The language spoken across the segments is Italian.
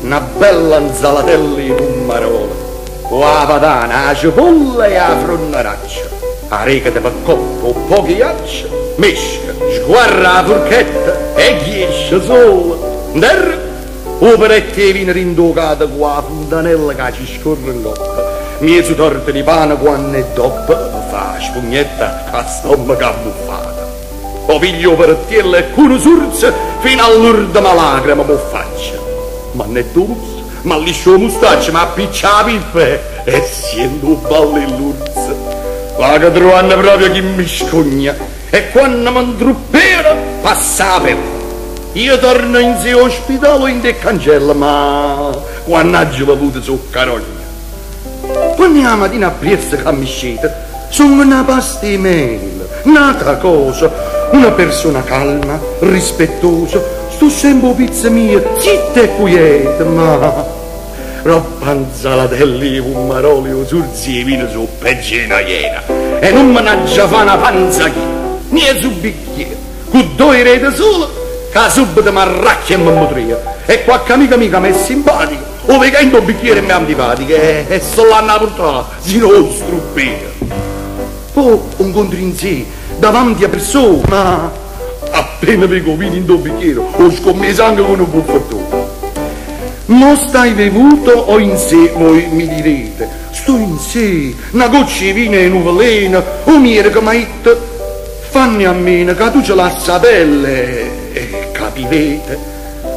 una bella insalatella di pommarole, con la patana, la cipolla e la fronnaraccia, la riga di paccoppo, pochi ghiaccia, mesca, sguarra la forchetta e ghiesce solo. Der, o peretto di vino rindocato con la fontanella che ci scorre in coppa, mezzo torta di pane quando è dopo, fa spugnetta con la stomaca abbuffata. O piglio perettiello e cuno surza fino all'urda lacrima mi faccia. Ma ne dolce, ma liscio mustaccia, ma appiccia la pippa e siendo balli l'urza. La che trovano proprio chi mi scogna e quando mi intruppero passa la pelle. Io torno in sé ospitale in te cancella, ma quando ho avuto su carogna. Quando la mattina a prezzo che mi scende, sono una pasta di mele, nata cosa, una persona calma, rispettosa, sto sempre pizza mia, zitta e quieta, ma roba insalatelli di pomaroli o surzi e vino su peggina iena, e non me ne già fa una panza chi, né su bicchiere, con due rete solo, che subito mi arracchia e mi mutria, e qualche amica mica mi è simpatica, o vega in un bicchiere mi è antipatica, e solo l'hanno portata, si non struppia. Poi incontri in sé, davanti a persone, ma appena vedo vino in un bicchiere, ho scommesso anche con un buffettone. Non stai bevuto o in sé, voi mi direte, sto in sé, una goccia di vino e un veleno, un miele che mi ha detto, fanni a meno che tu ce l'hai a pelle, e capivete,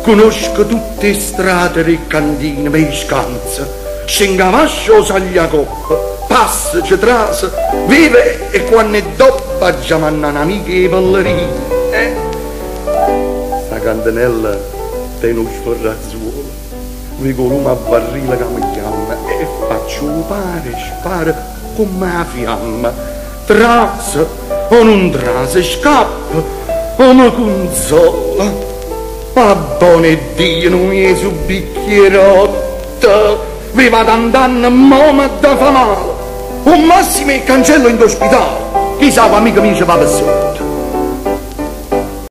conosco tutte le strade e cantine, me scanza, scengavascio saglia coppa, passa, ci trasa, vive e quando è dopo chiamano un'amica e ballerini, Sta cantanella te uno sforrazzuolo, vedo l'uomo a barrile che mi chiama e faccio spara come la fiamma, trasa o non trasa, scappa o mi consola, ma buon Dio non mi è su bicchierotto, vi vado andando a mamma da fa male, un massimo il cancello in ospedale, chissà che amica mia ci va per sotto.